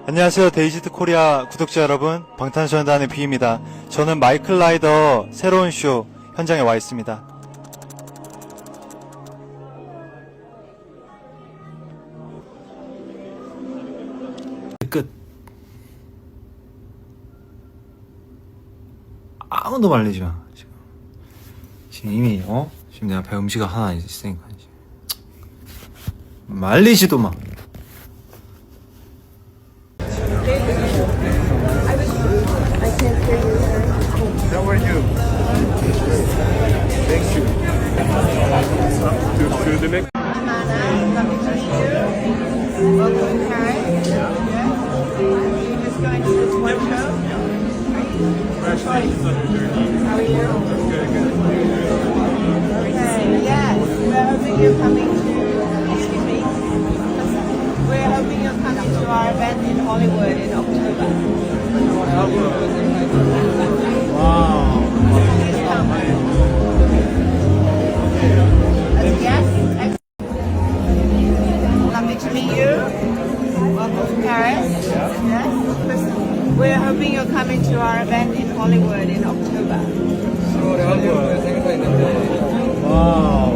안녕하세요. 데이지트 코리아 구독자 여러분, 방탄소년단의 비입니다. 저는 마이클 라이더 새로운 쇼 현장에 와 있습니다. 끝. 아무도 말리지 마. 지금 이미 지금 내가 배운 음식이 하나 있으니까 말리지도 마. How are you? Thank you. To the next. Lovely to meet you. Welcome to Paris. Yes. You're just going to the toy show. How are you? Okay, yes. We're hoping you're coming to, excuse me. We're hoping you're coming to our event in Hollywood in October. Wow. Please come. Yes. Lovely to meet you. Welcome to Paris. Yes. We're hoping you're coming to our event in Hollywood in October. Wow.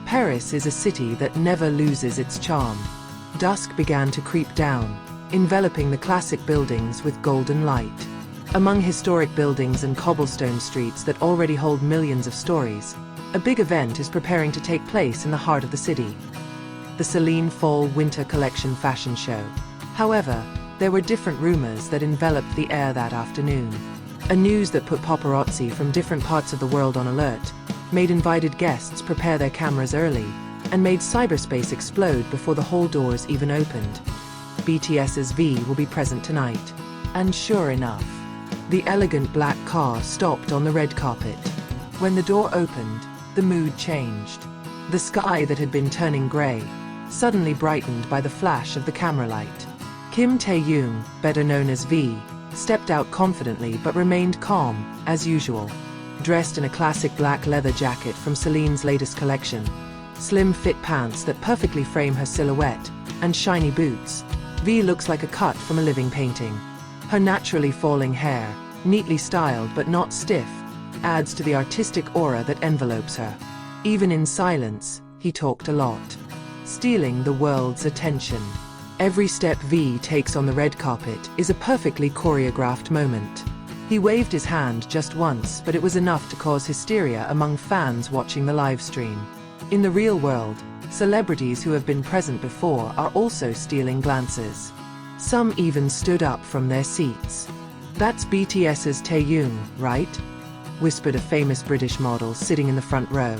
Paris is a city that never loses its charm. Dusk began to creep down, enveloping the classic buildings with golden light. Among historic buildings and cobblestone streets that already hold millions of stories, a big event is preparing to take place in the heart of the city. The Celine Fall-Winter Collection fashion show. However, there were different rumors that enveloped the air that afternoon. A news that put paparazzi from different parts of the world on alert, made invited guests prepare their cameras early, and made cyberspace explode before the hall doors even opened. BTS's V will be present tonight. And sure enough, the elegant black car stopped on the red carpet. When the door opened, the mood changed. The sky that had been turning grey, suddenly brightened by the flash of the camera light. Kim Taehyung, better known as V, stepped out confidently but remained calm, as usual. Dressed in a classic black leather jacket from Celine's latest collection, slim fit pants that perfectly frame her silhouette, and shiny boots, V looks like a cut from a living painting. Her naturally falling hair, neatly styled but not stiff, adds to the artistic aura that envelopes her. Even in silence, he talked a lot, stealing the world's attention. Every step V takes on the red carpet is a perfectly choreographed moment. He waved his hand just once, but it was enough to cause hysteria among fans watching the live stream. In the real world, celebrities who have been present before are also stealing glances. Some even stood up from their seats. "That's BTS's Taehyung, right?" whispered a famous British model sitting in the front row.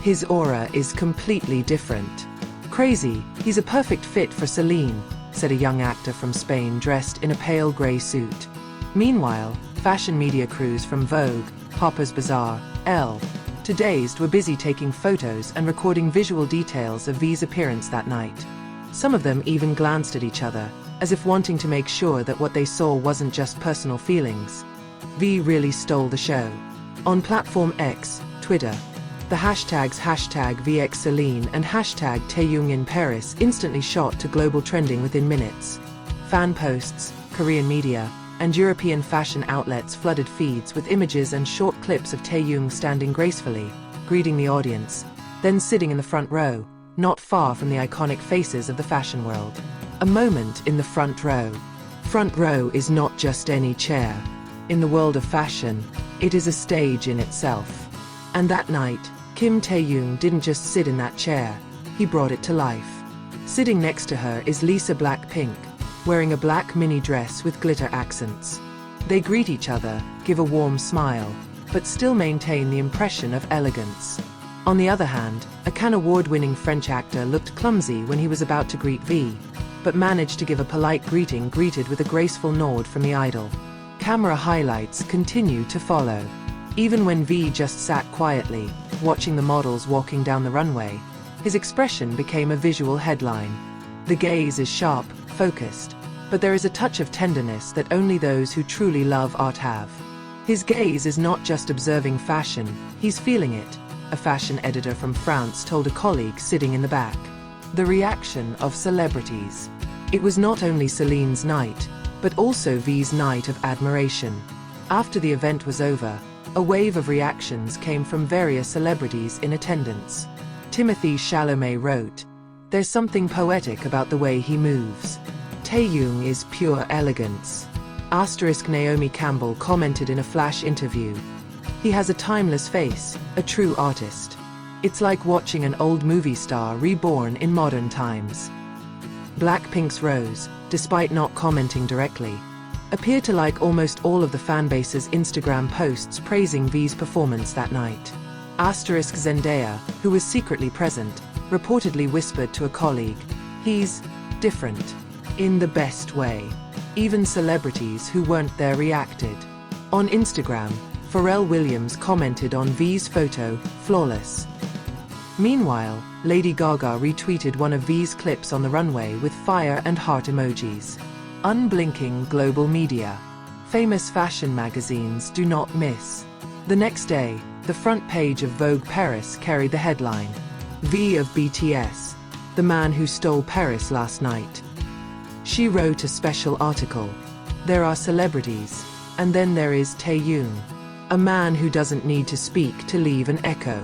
"His aura is completely different." "Crazy, he's a perfect fit for Celine," said a young actor from Spain dressed in a pale grey suit. Meanwhile, fashion media crews from Vogue, Harper's Bazaar, Elle, to Dazed were busy taking photos and recording visual details of V's appearance that night. Some of them even glanced at each other, as if wanting to make sure that what they saw wasn't just personal feelings. V really stole the show. On platform X, Twitter, the hashtags #VXCeline and #Taehyung in Paris instantly shot to global trending within minutes. Fan posts, Korean media, and European fashion outlets flooded feeds with images and short clips of Taehyung standing gracefully, greeting the audience, then sitting in the front row, not far from the iconic faces of the fashion world. A moment in the front row. Front row is not just any chair. In the world of fashion, it is a stage in itself. And that night, Kim Taehyung didn't just sit in that chair, he brought it to life. Sitting next to her is Lisa BLACKPINK, wearing a black mini dress with glitter accents. They greet each other, give a warm smile, but still maintain the impression of elegance. On the other hand, a Cannes Award-winning French actor looked clumsy when he was about to greet V, but managed to give a polite greeting greeted with a graceful nod from the idol. Camera highlights continue to follow. Even when V just sat quietly, watching the models walking down the runway, his expression became a visual headline. The gaze is sharp, focused, but there is a touch of tenderness that only those who truly love art have. His gaze is not just observing fashion, he's feeling it, a fashion editor from France told a colleague sitting in the back. The reaction of celebrities. It was not only Celine's night, but also V's night of admiration. After the event was over, a wave of reactions came from various celebrities in attendance. Timothée Chalamet wrote, "There's something poetic about the way he moves. Taehyung is pure elegance." Naomi Campbell commented in a flash interview, "He has a timeless face, a true artist. It's like watching an old movie star reborn in modern times." Blackpink's Rose, despite not commenting directly, appeared to like almost all of the fanbase's Instagram posts praising V's performance that night. Zendaya, who was secretly present, reportedly whispered to a colleague, "He's different. In the best way." Even celebrities who weren't there reacted. On Instagram, Pharrell Williams commented on V's photo, "Flawless." Meanwhile, Lady Gaga retweeted one of V's clips on the runway with fire and heart emojis. Unblinking global media. Famous fashion magazines do not miss. The next day, the front page of Vogue Paris carried the headline, "V of BTS, the man who stole Paris last night." She wrote a special article. There are celebrities, and then there is Taehyung, a man who doesn't need to speak to leave an echo.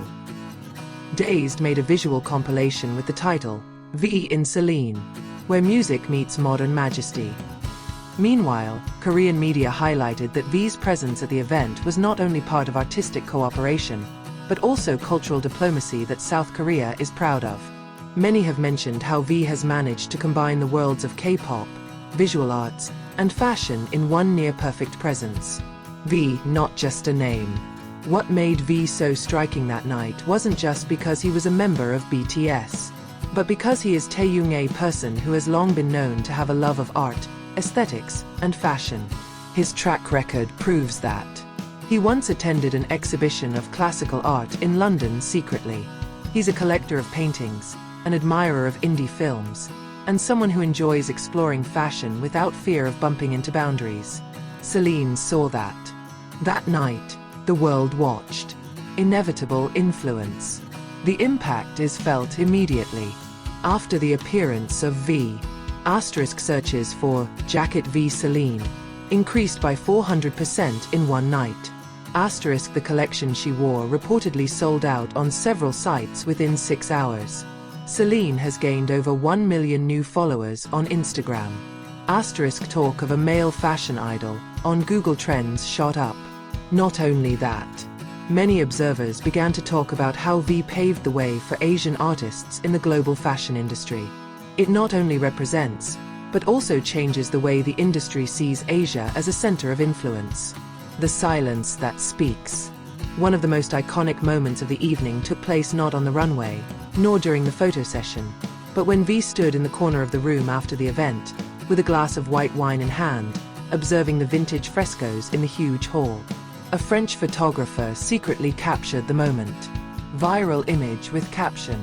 Dazed made a visual compilation with the title, V in Celine, where music meets modern majesty. Meanwhile, Korean media highlighted that V's presence at the event was not only part of artistic cooperation, but also cultural diplomacy that South Korea is proud of. Many have mentioned how V has managed to combine the worlds of K-pop, visual arts, and fashion in one near-perfect presence. V, not just a name. What made V so striking that night wasn't just because he was a member of BTS, but because he is Taehyung, a person who has long been known to have a love of art, aesthetics, and fashion. His track record proves that. He once attended an exhibition of classical art in London secretly. He's a collector of paintings, an admirer of indie films, and someone who enjoys exploring fashion without fear of bumping into boundaries. Celine saw that. That night, the world watched. Inevitable influence. The impact is felt immediately. After the appearance of V, asterisk searches for jacket V Celine increased by 400% in one night. Asterisk the collection she wore reportedly sold out on several sites within 6 hours. Celine has gained over 1 million new followers on Instagram. Asterisk talk of a male fashion idol on Google Trends shot up. Not only that, many observers began to talk about how V paved the way for Asian artists in the global fashion industry. It not only represents, but also changes the way the industry sees Asia as a center of influence. The silence that speaks. One of the most iconic moments of the evening took place not on the runway, nor during the photo session, but when V stood in the corner of the room after the event, with a glass of white wine in hand, observing the vintage frescoes in the huge hall. A French photographer secretly captured the moment. Viral image with caption,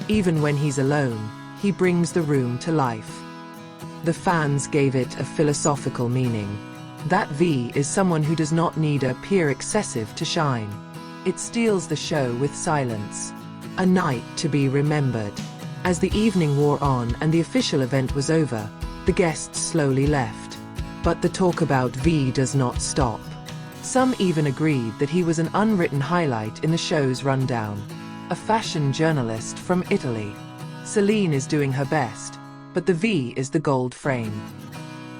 "Even when he's alone, he brings the room to life." The fans gave it a philosophical meaning. That V is someone who does not need to appear excessive to shine. It steals the show with silence. A night to be remembered. As the evening wore on and the official event was over, the guests slowly left. But the talk about V does not stop. Some even agreed that he was an unwritten highlight in the show's rundown. A fashion journalist from Italy. Celine is doing her best, but the V is the gold frame.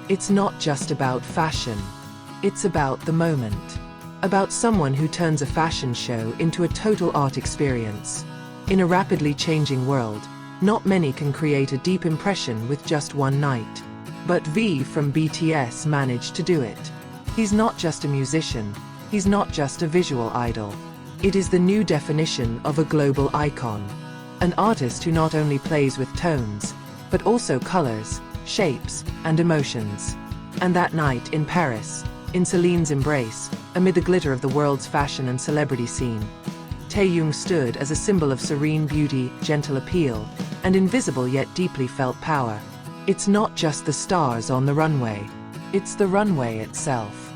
It's not just about fashion. It's about the moment. About someone who turns a fashion show into a total art experience. In a rapidly changing world, not many can create a deep impression with just one night. But V from BTS managed to do it. He's not just a musician, he's not just a visual idol. It is the new definition of a global icon. An artist who not only plays with tones, but also colors, shapes, and emotions. And that night in Paris, in Celine's embrace, amid the glitter of the world's fashion and celebrity scene, Taehyung stood as a symbol of serene beauty, gentle appeal, and invisible yet deeply felt power. It's not just the stars on the runway, it's the runway itself.